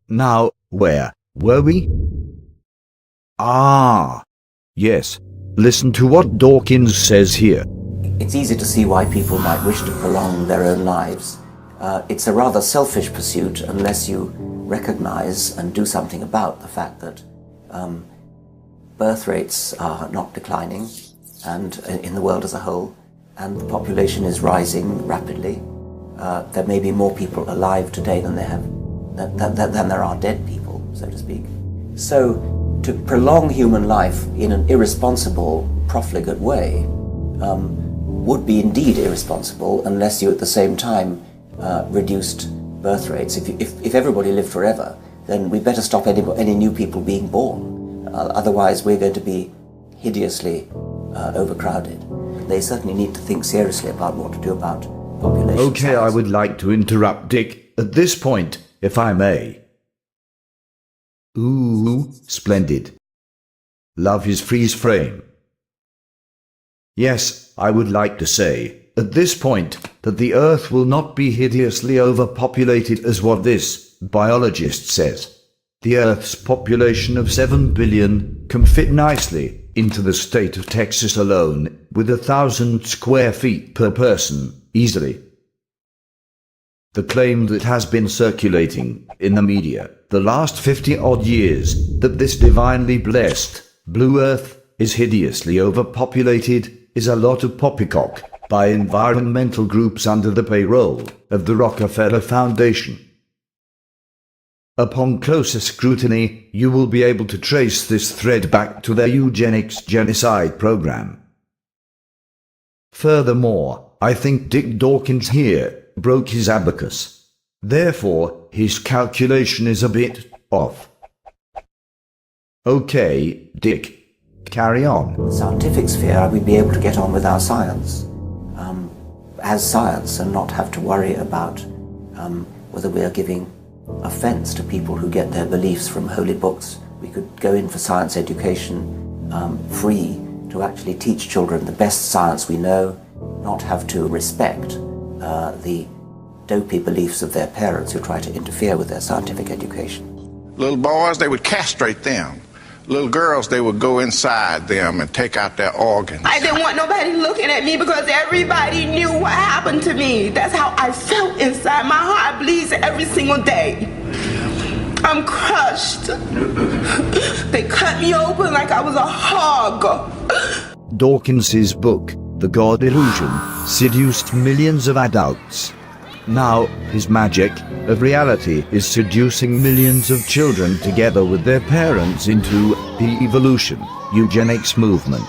Now, where were we? Ah, yes. Listen to what Dawkins says here. It's easy to see why people might wish to prolong their own lives. It's a rather selfish pursuit unless you recognize and do something about the fact that birth rates are not declining and in the world as a whole, and the population is rising rapidly. There may be more people alive today than there are dead people, so to speak. So to prolong human life in an irresponsible, profligate way would be indeed irresponsible unless you at the same time reduced birth rates. If everybody lived forever, then we better stop any new people being born. Otherwise we're going to be hideously overcrowded. They certainly need to think seriously about what to do about population Okay, size. I would like to interrupt Dick at this point, if I may. Ooh, splendid. Love his freeze frame. Yes, I would like to say, at this point, that the Earth will not be hideously overpopulated as what this biologist says. The Earth's population of 7 billion can fit nicely into the state of Texas alone, with 1,000 square feet per person, easily. The claim that has been circulating in the media the last 50-odd years that this divinely blessed blue Earth is hideously overpopulated is a lot of poppycock by environmental groups under the payroll of the Rockefeller Foundation. Upon closer scrutiny, you will be able to trace this thread back to their eugenics genocide program. Furthermore, I think Dick Dawkins here broke his abacus. Therefore, his calculation is a bit off. Okay, Dick, carry on. In the scientific sphere, we'd be able to get on with our science as science and not have to worry about whether we are giving offense to people who get their beliefs from holy books. We could go in for science education free to actually teach children the best science we know, not have to respect the dopey beliefs of their parents who try to interfere with their scientific education. Little boys, they would castrate them. Little girls, they would go inside them and take out their organs. I didn't want nobody looking at me because everybody knew what happened to me. That's how I felt inside. My heart bleeds every single day. I'm crushed. They cut me open like I was a hog. Dawkins's book, The God Illusion, seduced millions of adults. Now, his magic of reality is seducing millions of children together with their parents into the evolution, eugenics movement.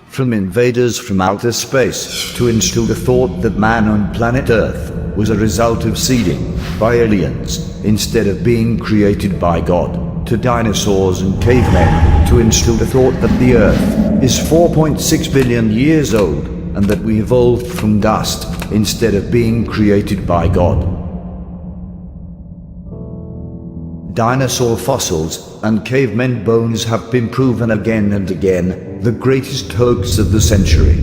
From invaders from outer space to instill the thought that man on planet Earth was a result of seeding by aliens instead of being created by God, to dinosaurs and cavemen to instill the thought that the Earth is 4.6 billion years old and that we evolved from dust instead of being created by God. Dinosaur fossils and cavemen bones have been proven again and again the greatest hoax of the century.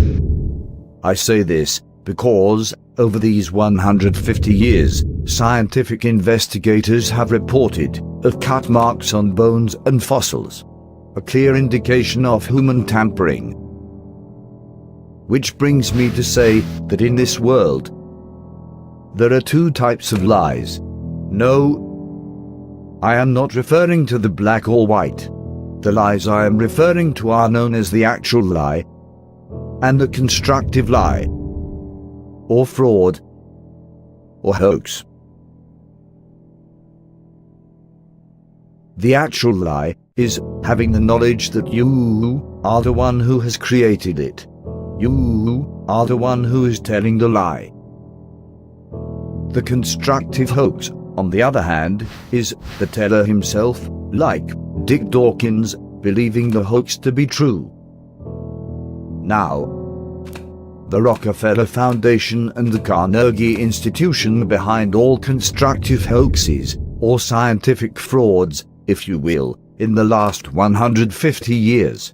I say this because, over these 150 years, scientific investigators have reported of cut marks on bones and fossils, a clear indication of human tampering. Which brings me to say that in this world, there are two types of lies. No, I am not referring to the black or white. The lies I am referring to are known as the actual lie and the constructive lie, or fraud, or hoax. The actual lie is having the knowledge that you are the one who has created it. You are the one who is telling the lie. The constructive hoax, on the other hand, is the teller himself, like Dick Dawkins, believing the hoax to be true. Now, the Rockefeller Foundation and the Carnegie Institution behind all constructive hoaxes, or scientific frauds, if you will, in the last 150 years.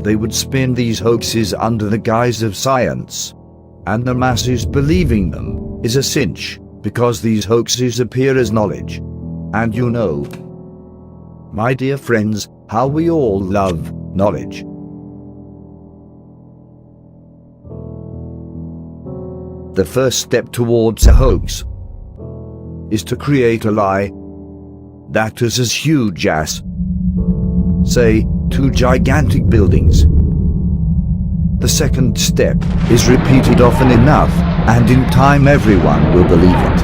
They would spin these hoaxes under the guise of science, and the masses believing them is a cinch, because these hoaxes appear as knowledge. And you know, my dear friends, how we all love knowledge. The first step towards a hoax is to create a lie that is as huge as, say, 2 gigantic buildings. The second step is repeated often enough, and in time everyone will believe it.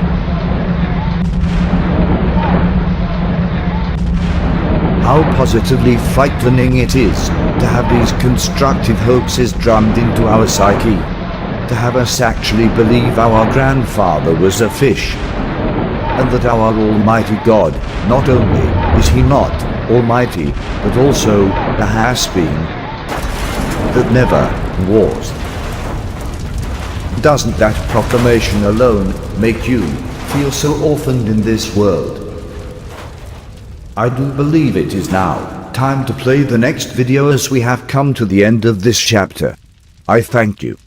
How positively frightening it is to have these constructive hoaxes drummed into our psyche, to have us actually believe our grandfather was a fish, and that our Almighty God, not only is He not Almighty, but also the has-been that never was. Doesn't that proclamation alone make you feel so orphaned in this world? I do believe it is now time to play the next video, as we have come to the end of this chapter. I thank you.